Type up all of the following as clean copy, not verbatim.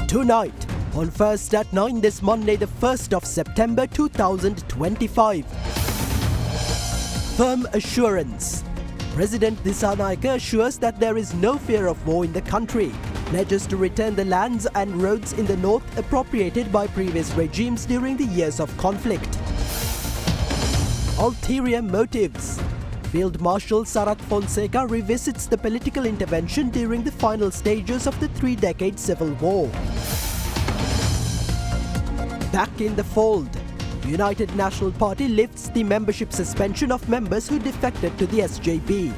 Tonight, on First at 9 this Monday, the 1st of September 2025. Firm assurance. President Derana assures that there is no fear of war in the country. Pledges to return the lands and roads in the north appropriated by previous regimes during the years of conflict. Ulterior motives. Field Marshal Sarat Fonseca revisits the political intervention during the final stages of the three-decade civil war. Back in the fold. United National Party lifts the membership suspension of members who defected to the SJP.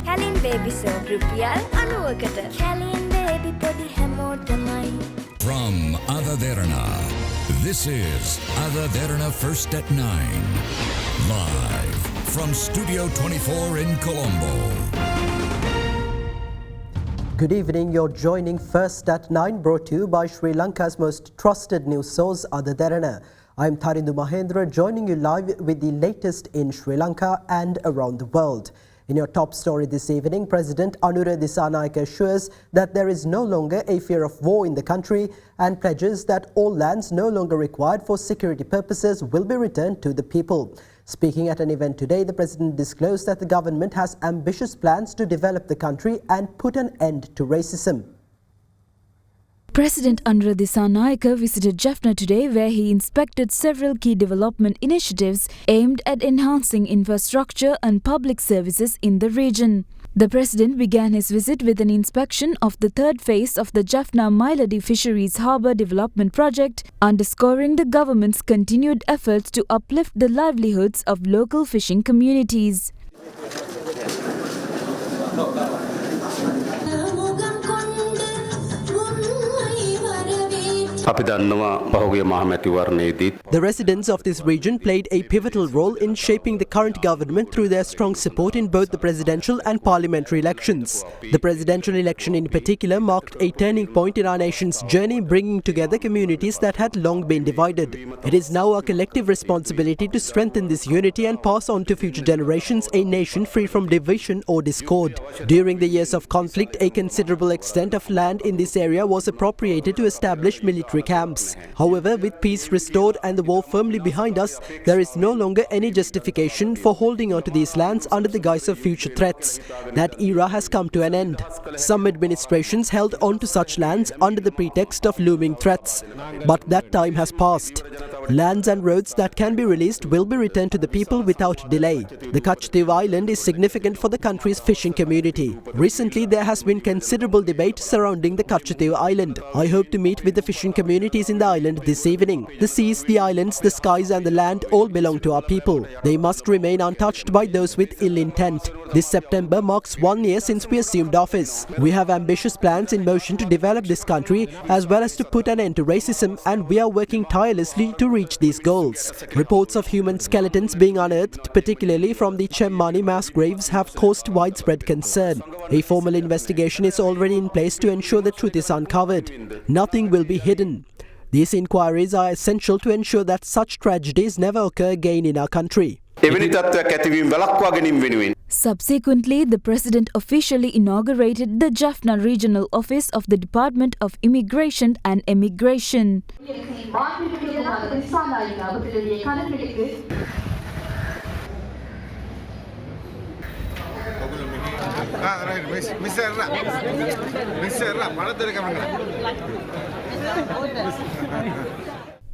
Kalin baby soap rupial anuwakata. Kalin baby podi hamotamai. From Derana, this is Derana First at 9. Live from Studio 24 in Colombo. Good evening, you're joining First at 9, brought to you by Sri Lanka's most trusted news source, Derana. I'm Tharindu Mahendra, joining you live with the latest in Sri Lanka and around the world. In your top story this evening, President Anura Dissanayake assures that there is no longer a fear of war in the country and pledges that all lands no longer required for security purposes will be returned to the people. Speaking at an event today, the President disclosed that the government has ambitious plans to develop the country and put an end to racism. President Anura Dissanayake visited Jaffna today, where he inspected several key development initiatives aimed at enhancing infrastructure and public services in the region. The President began his visit with an inspection of the third phase of the Jaffna Mailadi Fisheries Harbour Development Project, underscoring the government's continued efforts to uplift the livelihoods of local fishing communities. The residents of this region played a pivotal role in shaping the current government through their strong support in both the presidential and parliamentary elections. The presidential election in particular marked a turning point in our nation's journey, bringing together communities that had long been divided. It is now our collective responsibility to strengthen this unity and pass on to future generations a nation free from division or discord. During the years of conflict, a considerable extent of land in this area was appropriated to establish military camps. However, with peace restored and the war firmly behind us, there is no longer any justification for holding on to these lands under the guise of future threats. That era has come to an end. Some administrations held on to such lands under the pretext of looming threats. But that time has passed. Lands and roads that can be released will be returned to the people without delay. The Kachtiv Island is significant for the country's fishing community. Recently, there has been considerable debate surrounding the Kachtiv Island. I hope to meet with the fishing communities in the island this evening. The seas, the islands, the skies and the land all belong to our people. They must remain untouched by those with ill intent. This September marks 1 year since we assumed office. We have ambitious plans in motion to develop this country as well as to put an end to racism, and we are working tirelessly to reach these goals. Reports of human skeletons being unearthed, particularly from the Chemmani mass graves, have caused widespread concern. A formal investigation is already in place to ensure the truth is uncovered. Nothing will be hidden. These inquiries are essential to ensure that such tragedies never occur again in our country. Subsequently, the President officially inaugurated the Jaffna Regional Office of the Department of Immigration and Emigration.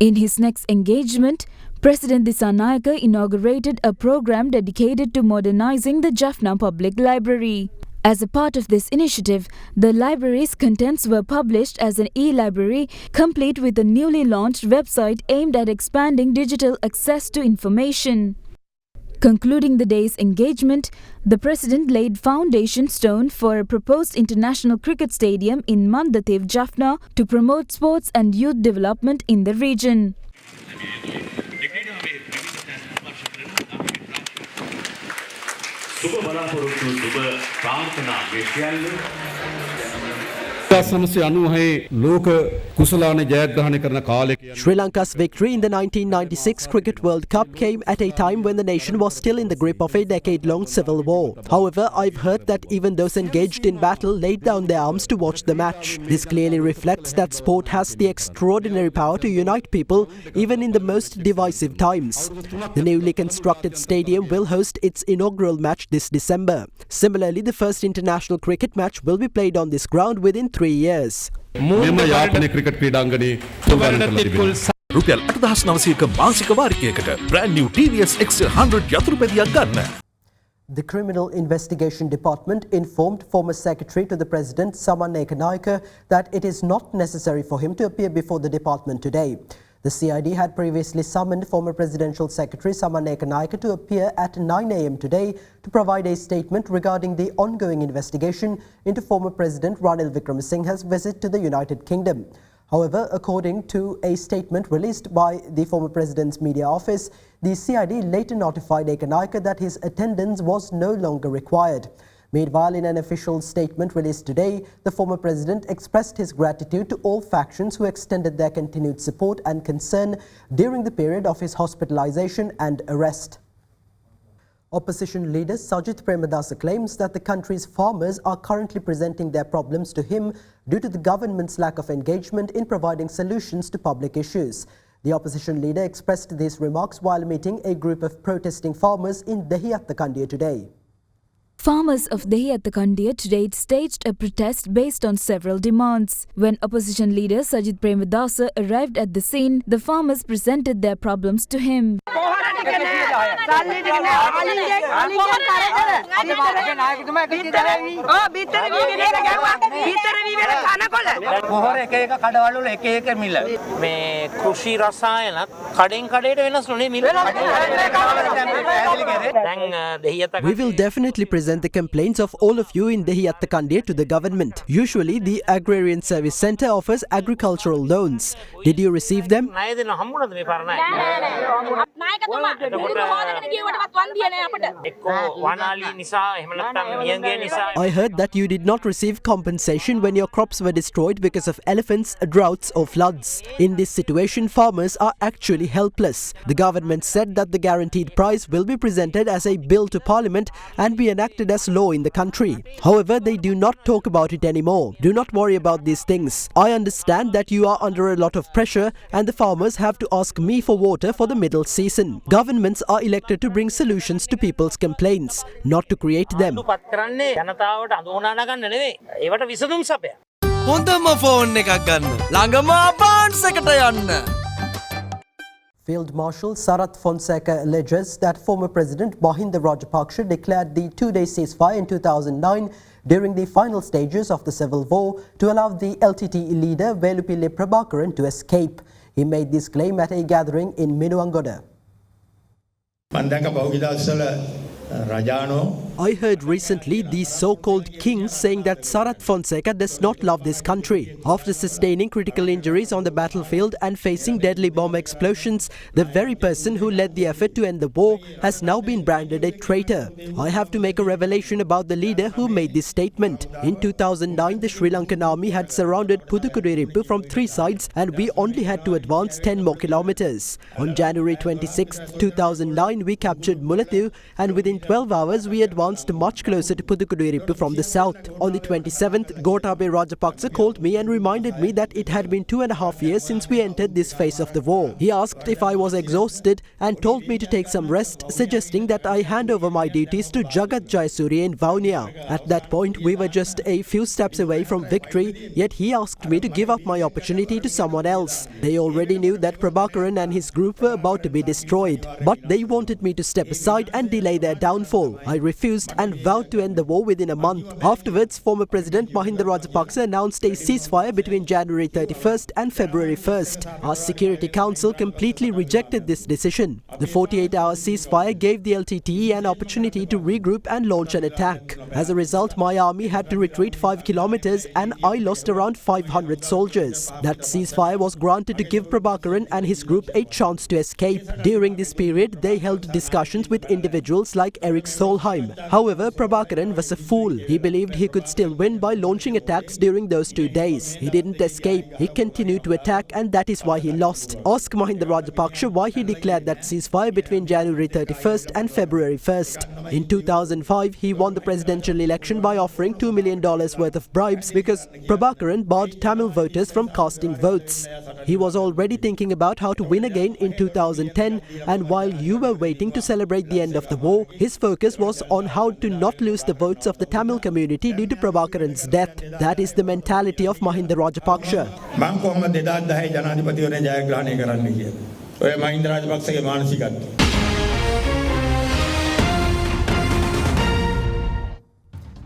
In his next engagement, President Dissanayake inaugurated a program dedicated to modernizing the Jaffna Public Library. As a part of this initiative, the library's contents were published as an e-library, complete with a newly launched website aimed at expanding digital access to information. Concluding the day's engagement, the President laid foundation stone for a proposed international cricket stadium in Mandatev, Jaffna, to promote sports and youth development in the region. Sri Lanka's victory in the 1996 Cricket World Cup came at a time when the nation was still in the grip of a decade-long civil war. However, I've heard that even those engaged in battle laid down their arms to watch the match. This clearly reflects that sport has the extraordinary power to unite people even in the most divisive times. The newly constructed stadium will host its inaugural match this December. Similarly, the first international cricket match will be played on this ground within 3 years. රුපියල් 8900ක මාසික වාරිකයකට brand new TVS X100 යතුරුපැදියක් ගන්න. The Criminal Investigation Department informed former Secretary to the President Saman Ekanayake that it is not necessary for him to appear before the department today. The CID had previously summoned former Presidential Secretary Saman Ekanayake to appear at 9 a.m. today to provide a statement regarding the ongoing investigation into former President Ranil Wickremesinghe's visit to the United Kingdom. However, according to a statement released by the former President's media office, the CID later notified Ekanayake that his attendance was no longer required. Meanwhile, in an official statement released today, the former President expressed his gratitude to all factions who extended their continued support and concern during the period of his hospitalization and arrest. Opposition leader Sajith Premadasa claims that the country's farmers are currently presenting their problems to him due to the government's lack of engagement in providing solutions to public issues. The opposition leader expressed these remarks while meeting a group of protesting farmers in Dehiyattakandiya today. Farmers of Dehiyattakandiya today staged a protest based on several demands. When opposition leader Sajith Premadasa arrived at the scene, the farmers presented their problems to him. We will definitely present the complaints of all of you in Dehiyattakandiya to the government. Usually, the Agrarian Service Centre offers agricultural loans. Did you receive them? I heard that you did not receive compensation when your crops were destroyed because of elephants, droughts or floods. In this situation, farmers are actually helpless. The government said that the guaranteed price will be presented as a bill to Parliament and be enacted as law in the country. However, they do not talk about it anymore. Do not worry about these things. I understand that you are under a lot of pressure and the farmers have to ask me for water for the middle season. Governments are elected to bring solutions to people's complaints, not to create them. Field Marshal Sarath Fonseca alleges that former President Mahinda Rajapaksa declared the two-day ceasefire in 2009 during the final stages of the civil war to allow the LTTE leader Velupille Prabhakaran to escape. He made this claim at a gathering in Minuangoda. I heard recently these so-called kings saying that Sarath Fonseca does not love this country. After sustaining critical injuries on the battlefield and facing deadly bomb explosions, the very person who led the effort to end the war has now been branded a traitor. I have to make a revelation about the leader who made this statement. In 2009, the Sri Lankan army had surrounded Pudukkottai from 3 sides and we only had to advance 10 more kilometers. On January 26, 2009, we captured Mulathu and within 12 hours we advanced much closer to Pudukkottai from the south. On the 27th, Gotabaya Rajapaksa called me and reminded me that it had been 2.5 years since we entered this phase of the war. He asked if I was exhausted and told me to take some rest, suggesting that I hand over my duties to Jagat Jayasuriya in Vaunia. At that point, we were just a few steps away from victory, yet he asked me to give up my opportunity to someone else. They already knew that Prabhakaran and his group were about to be destroyed, but they wanted me to step aside and delay their downfall. I refused and vowed to end the war within a month. Afterwards, former President Mahinda Rajapaksa announced a ceasefire between January 31st and February 1st. Our Security Council completely rejected this decision. The 48-hour ceasefire gave the LTTE an opportunity to regroup and launch an attack. As a result, my army had to retreat 5 kilometers and I lost around 500 soldiers. That ceasefire was granted to give Prabhakaran and his group a chance to escape. During this period, they held discussions with individuals like Eric Solheim. However, Prabhakaran was a fool. He believed he could still win by launching attacks during those 2 days. He didn't escape. He continued to attack, and that is why he lost. Ask Mahinda Rajapaksa why he declared that ceasefire between January 31st and February 1st. In 2005, he won the presidential election by offering $2 million worth of bribes because Prabhakaran barred Tamil voters from casting votes. He was already thinking about how to win again in 2010, and while you were waiting to celebrate the end of the war, his focus was on how to not lose the votes of the Tamil community due to Prabhakaran's death. That is the mentality of Mahinda Rajapaksa. මම කොහොමද 2010 ජනාධිපතිවරයා ජයග්‍රහණය කරන්න කියලා. ඔය මහින්ද රාජපක්ෂගේ මානසිකත්වය.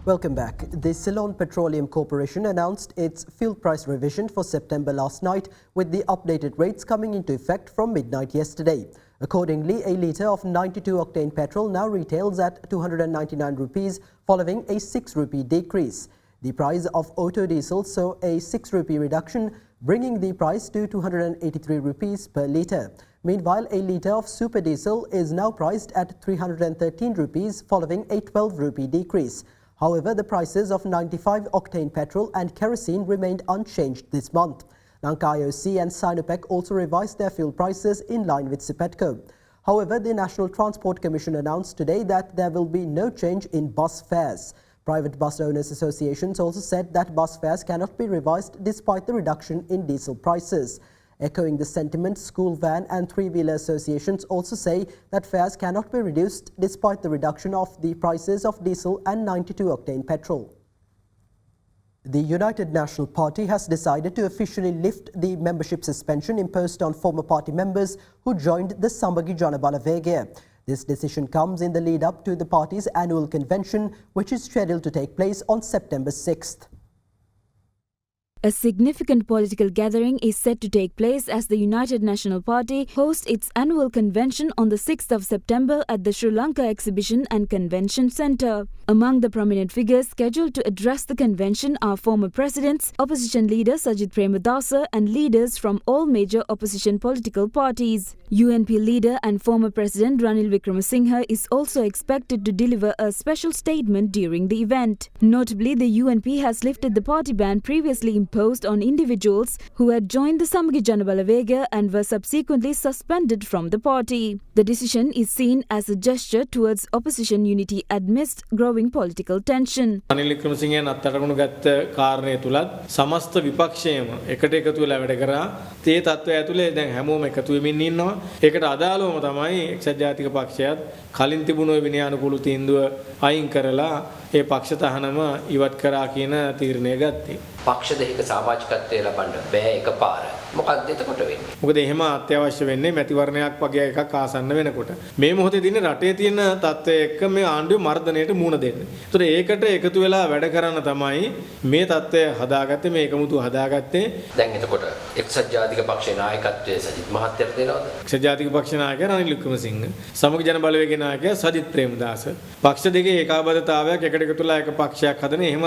Welcome back. The Ceylon Petroleum Corporation announced its fuel price revision for September last night, with the updated rates coming into effect from midnight yesterday. Accordingly, a litre of 92-octane petrol now retails at 299 rupees, following a 6 rupee decrease. The price of auto diesel saw a 6 rupee reduction, bringing the price to 283 rupees per litre. Meanwhile, a litre of super diesel is now priced at 313 rupees, following a 12 rupee decrease. However, the prices of 95-octane petrol and kerosene remained unchanged this month. Lanka IOC and Sinopec also revised their fuel prices in line with Sipetco. However, the National Transport Commission announced today that there will be no change in bus fares. Private bus owners associations also said that bus fares cannot be revised despite the reduction in diesel prices. Echoing the sentiment, school van and three-wheeler associations also say that fares cannot be reduced despite the reduction of the prices of diesel and 92-octane petrol. The United National Party has decided to officially lift the membership suspension imposed on former party members who joined the Samagi Janabala Vegaya. This decision comes in the lead-up to the party's annual convention, which is scheduled to take place on September 6th. A significant political gathering is set to take place as the United National Party hosts its annual convention on the 6th of September at the Sri Lanka Exhibition and Convention Centre. Among the prominent figures scheduled to address the convention are former presidents, opposition leader Sajith Premadasa and leaders from all major opposition political parties. UNP leader and former President Ranil Wickremesinghe is also expected to deliver a special statement during the event. Notably, the UNP has lifted the party ban previously imposed on individuals who had joined the Samagi Janabala Vegaya and were subsequently suspended from the party. The decision is seen as a gesture towards opposition unity amidst growing political tension. Ranil Wickremesinghe අත්අඩංගුවට ගත්ත කාරණය තුලත් සමස්ත විපක්ෂයම එකට එකතු වෙලා වැඩ කරා. ඒ තත්ත්වය ඇතුලේ දැන් හැමෝම එකතු වෙමින් ඉන්නවා. ඒකට අදාළවම තමයි එක්සත් ජාතික පක්ෂයත් කලින් තිබුණු විනයානුකූල තීන්දුව අයින් කරලා ඒ පක්ෂ තහනම ඉවත් කරා කියන තීරණය ගත්තේ. පක්ෂ දෙකක සමාජිකත්වය ලබන්න බෑ එකපාර. මොකක්ද එතකොට වෙන්නේ? මොකද එහෙම අත්‍යවශ්‍ය වෙන්නේ මැතිවරණයක් වගේ එකක් ආසන්න වෙනකොට. මේ මොහොතේ දින රටේ තියෙන තත්ත්වය එක්ක මේ ආණ්ඩුවේ මර්ධනයට මුහුණ දෙන්න. ඒතර ඒකට එකතු වෙලා වැඩ කරන්න තමයි මේ තත්ත්වය හදාගත්තේ මේ එකමුතු හදාගත්තේ. දැන් එතකොට එක්සත් ජාතික පක්ෂේ නායකත්වයේ සජිත් මහත්තයාට දෙනවද? එක්සත් ජාතික පක්ෂ නායකයා රනිල් වික්‍රමසිංහ, සමගි ජන බලවේගයේ නායකයා සජිත් ප්‍රේමදාස. පක්ෂ දෙකේ ඒකාබද්ධතාවයක් එකට එකතු වෙලා එක පක්ෂයක් හදන එහෙම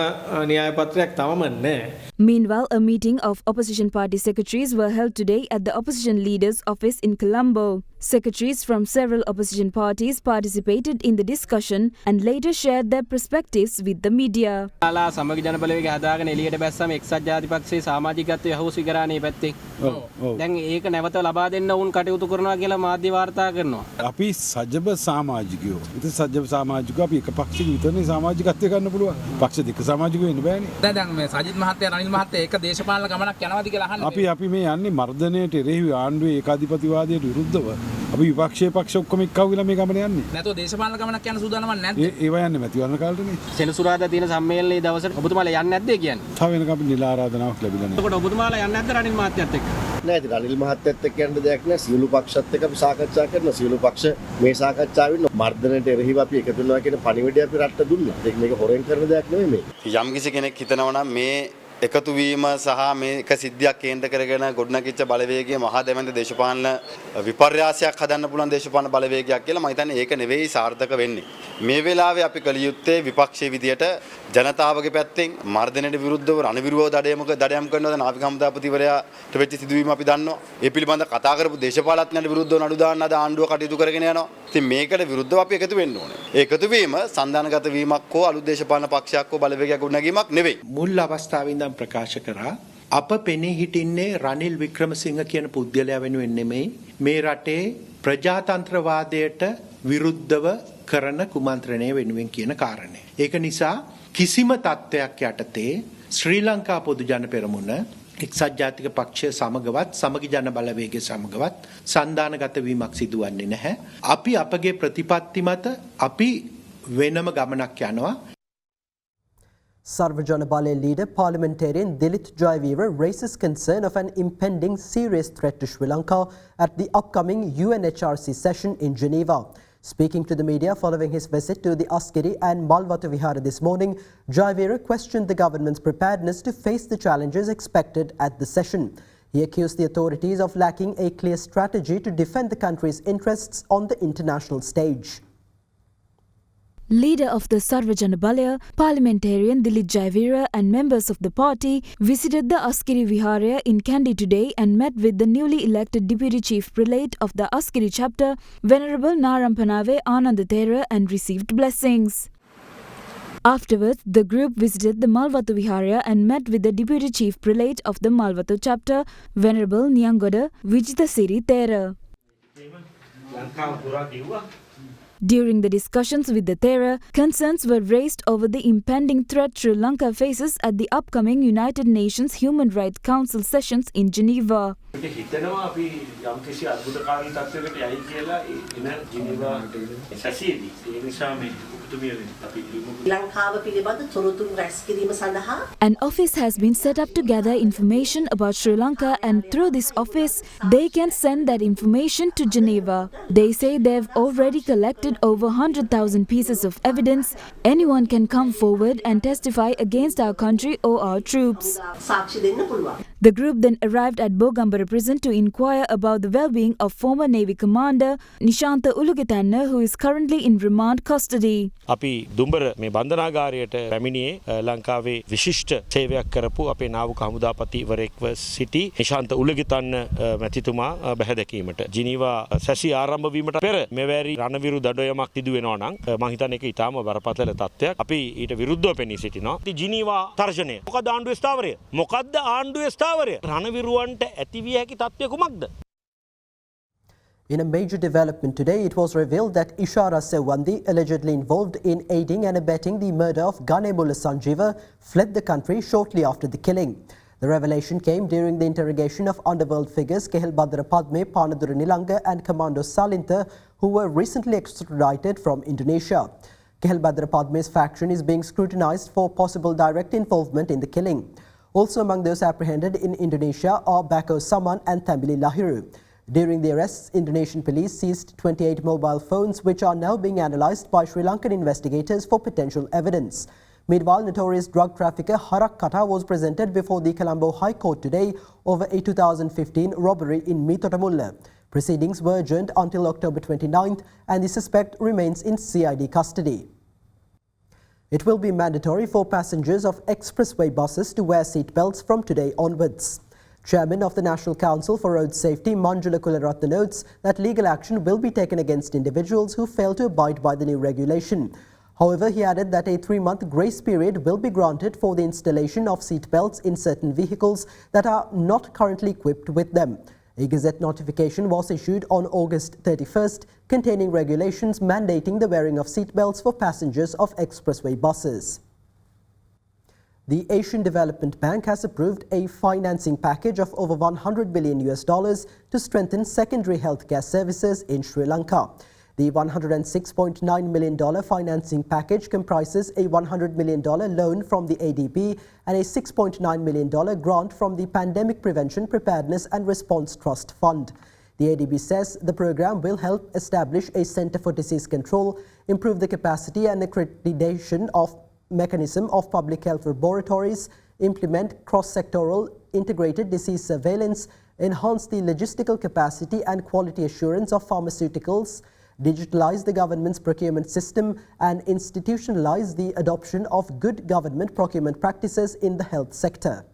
න්‍යාය පත්‍රයක් තවම නැහැ. Meanwhile, a meeting of opposition party secretaries were held today at the opposition leader's office in Colombo. Secretaries from several opposition parties participated in the discussion and later shared their perspectives with the media. සමගි ජන බලවේගය හදාගෙන එළියට බැස්සම එක්සත් ජාතික පක්ෂයේ සමාජිකත්වය house විකරානේ පැත්තේ. දැන් ඒක නැවත ලබා දෙන්න උන් කටයුතු කරනවා කියලා මාධ්‍ය වාර්තා කරනවා. අපි සජ්ජබ සමාජිකයෝ. ඉතින් සජ්ජබ සමාජිකයෝ අපි එක පක්ෂයක විතරනේ සමාජිකත්වය ගන්න පුළුවන්. පක්ෂ දෙක සමාජිකයෝ වෙන්න බෑනේ. දැන් මේ සජිත් මහත්තයා රනිල් මහත්තයා එක දේශපාලන ගමනක් යනවාද කියලා අහන්නේ. අපි මේ යන්නේ මර්ධනයට එරෙහිව ආණ්ඩුවේ ඒකාධිපතිවාදයට විරුද්ධව. අපි විපක්ෂයේ පක්ෂ ඔක්කොම එක්කව ගිහලා මේ ගමන යන්නේ. නැතෝ දේශපාලන ගමනක් යන සූදානමක් නැද්ද? ඒව යන්නේ මැතිවරණ කාලේනේ. සෙනසුරාදා තියෙන සම්මේලනයේ දවසට ඔබතුමාලා යන්නේ නැද්ද කියන්නේ? තව වෙනකම් අපි නිල ආරාධනාවක් ලැබිලා නැහැ. එතකොට ඔබතුමාලා යන්නේ නැද්ද රනිල් මහත්තයත් එක්ක? නෑ ඉතින් රනිල් මහත්තයත් එක්ක යන්න දෙයක් නෑ. සියලු පක්ෂත් එක්ක අපි සාකච්ඡා කරනවා. සියලු පක්ෂ මේ සාකච්ඡාවෙන් මර්ධනයට එරෙහිව අපි එකතු වෙනවා කියන පණිවිඩය අපි රටට දුන්නා. ඒක මේක හොරෙන් කරන දෙයක් නෙමෙයි මේ. යම් කිසි කෙනෙක් හිතනවා නම් මේ එකතු වීම සහ මේක සිද්ධියක් කේන්ද්‍ර කරගෙන ගොඩනැගිච්ච බලවේගයේ මහා දැවැන්ත දේශපාලන විපර්යාසයක් හදන්න පුළුවන් දේශපාලන බලවේගයක් කියලා මම හිතන්නේ ඒක නෙවෙයි සාර්ථක වෙන්නේ. මේ වෙලාවේ අපි කළ යුත්තේ විපක්ෂයේ විදියට ජනතාවගේ පැත්තෙන් මර්ධනයට විරුද්ධව රණවිරුවව දඩයම් කරනවාද නාවික හමුදාපතිවරයාට වෙච්ච සිදුවීම අපි දන්නවා. ඒ පිළිබඳ කතා කරපු දේශපාලඥයන්ට විරුද්ධව නඩු දාන්න අද ආණ්ඩුව කටයුතු කරගෙන යනවා. ඉතින් මේකට විරුද්ධව අපි එකතු වෙන්න ඕනේ. ඒ එකතු වීම සන්දානගත වීමක් හෝ අලුත් දේශපාලන පක්ෂයක් හෝ බලවේගයක් ගොඩනැගීමක් නෙවෙයි. මුල් අවස්ථාවේ ඉඳන් ප්‍රකාශ කරා අප පෙනී හිටින්නේ රනිල් වික්‍රමසිංහ කියන පුද්ගලයා වෙනුවෙන් නෙමෙයි මේ රටේ ප්‍රජාතන්ත්‍රවාදයට විරුද්ධව කරන කුමන්ත්‍රණය වෙනුවෙන් කියන කාරණය. ඒක නිසා කිසිම තත්ත්වයක් යටතේ ශ්‍රී ලංකා පොදු ජන පෙරමුණ එක්සත් ජාතික පක්ෂය සමගවත් සමගි ජන බලවේගය සමගවත් සන්දානගත වීමක් සිදුවන්නේ නැහැ. අපි අපගේ ප්‍රතිපත්ති මත අපි වෙනම ගමනක් යනවා. Sarvajana Bale leader parliamentarian Dilith Jayavira raises concern of an impending serious threat to Sri Lanka at the upcoming UNHRC session in Geneva. Speaking to the media following his visit to the Askiri and Malwatu Vihara this morning, Jayavira questioned the government's preparedness to face the challenges expected at the session. He accused the authorities of lacking a clear strategy to defend the country's interests on the international stage. Leader of the Sarvajana Balaya, parliamentarian Dilith Jayavira and members of the party visited the Askiri Vihara in Kandy today and met with the newly elected Deputy Chief Prelate of the Askiri chapter, Venerable Narampanave Anandathera, and received blessings. Afterwards, the group visited the Malwatu Vihara and met with the Deputy Chief Prelate of the Malwatu chapter, Venerable Nyangoda Vijitasiri Thera. During the discussions with the Thera, concerns were raised over the impending threat Sri Lanka faces at the upcoming United Nations Human Rights Council sessions in Geneva. An office has been set up to gather information about Sri Lanka, and through this office, they can send that information to Geneva. They say they've already collected over 100,000 pieces of evidence. Anyone can come forward and testify against our country or our troops. The group then arrived at Bogambara prison to inquire about the well-being of former Navy Commander Nishantha Ulugitanna, who is currently in remand custody. අපි දුම්බර මේ බන්ධනාගාරයට පැමිණියේ ලංකාවේ විශිෂ්ට සේවයක් කරපු අපේ නාවික හමුදාපතිවරයෙක්ව සිටි නිශාන්ත උලගිතන්න මැතිතුමා බැහැදැකීමට ජිනීවා සැසි ආරම්භ වීමට පෙර මෙවැනි රණවිරු දඩයමක් සිදු වෙනවා නම් මම හිතන්නේ ඒක ඊටාම බරපතල තත්ත්වයක්. අපි ඊට විරුද්ධව පෙනී සිටිනවා. ඉතින් ජිනීවා තර්ජනය මොකද ආණ්ඩුවේ ස්ථාවරය? මොකද්ද ආණ්ඩුවේ ස්ථාවරය? රණවිරුවන්ට ඇතිවිය හැකි තත්ත්වය කුමක්ද? In a major development today, it was revealed that Ishara Sewandi, allegedly involved in aiding and abetting the murder of Ganemulla Sanjeeva, fled the country shortly after the killing. The revelation came during the interrogation of underworld figures Kehel Badra Padme, Panadura Nilanga and Commando Salintha, who were recently extradited from Indonesia. Kehel Badra Padme's faction is being scrutinized for possible direct involvement in the killing. Also among those apprehended in Indonesia are Bako Saman and Thambili Lahiru. During the arrests, Indonesian police seized 28 mobile phones, which are now being analysed by Sri Lankan investigators for potential evidence. Meanwhile, notorious drug trafficker Harak Kata was presented before the Colombo High Court today over a 2015 robbery in Mitotamulla. Proceedings were adjourned until October 29th, and the suspect remains in CID custody. It will be mandatory for passengers of expressway buses to wear seat belts from today onwards. Chairman of the National Council for Road Safety, Manjula Kularatna, notes that legal action will be taken against individuals who fail to abide by the new regulation. However, he added that a 3-month grace period will be granted for the installation of seat belts in certain vehicles that are not currently equipped with them. A Gazette notification was issued on August 31st containing regulations mandating the wearing of seat belts for passengers of expressway buses. The Asian Development Bank has approved a financing package of over $100 billion to strengthen secondary healthcare services in Sri Lanka. The $106.9 million financing package comprises a $100 million loan from the ADB and a $6.9 million grant from the Pandemic Prevention, Preparedness and Response Trust Fund. The ADB says the program will help establish a Center for Disease Control, improve the capacity and accreditation of mechanism of public health laboratories, implement cross-sectoral integrated disease surveillance, enhance the logistical capacity and quality assurance of pharmaceuticals, digitalize the government's procurement system, and institutionalize the adoption of good government procurement practices in the health sector.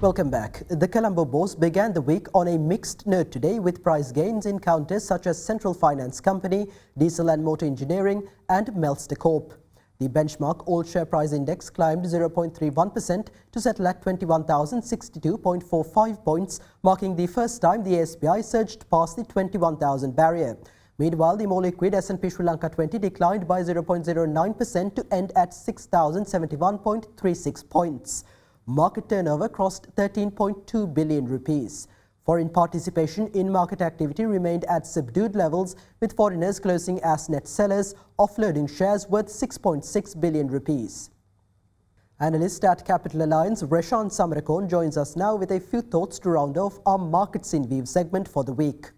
Welcome back. The Colombo Bourse began the week on a mixed note today with price gains in counters such as Central Finance Company, Diesel and Motor Engineering and Melster Corp. The benchmark all-share price index climbed 0.31% to settle at 21,062.45 points, marking the first time the ASPI surged past the 21,000 barrier. Meanwhile, the more liquid S&P Sri Lanka 20 declined by 0.09% to end at 6,071.36 points. Market turnover crossed 13.2 billion rupees. Foreign participation in market activity remained at subdued levels, with foreigners closing as net sellers, offloading shares worth 6.6 billion rupees. Analyst at Capital Alliance, Reshan Samarakon, joins us now with a few thoughts to round off our Markets in View segment for the week.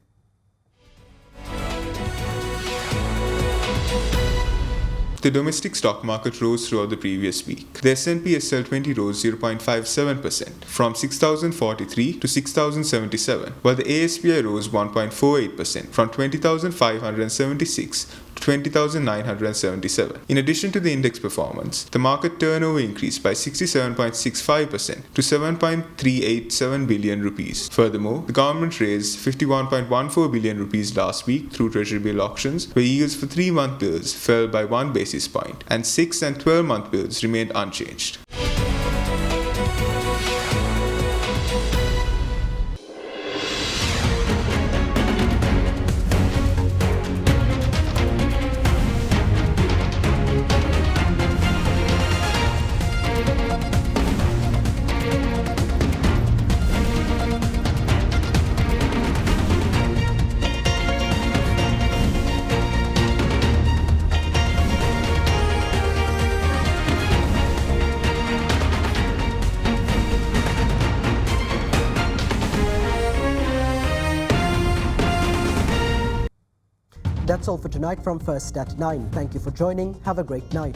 The domestic stock market rose throughout the previous week. The S&P SL20 rose 0.57% from 6,043 to 6,077, while the ASPI rose 1.48% from 20,576 to 20,977. In addition to the index performance, the market turnover increased by 67.65% to 7.387 billion rupees. Furthermore, the government raised 51.14 billion rupees last week through treasury bill auctions, where yields for 3-month bills fell by 1 basis point and 6 and 12-month bills remained unchanged. That's all for tonight from First at 9. Thank you for joining. Have a great night.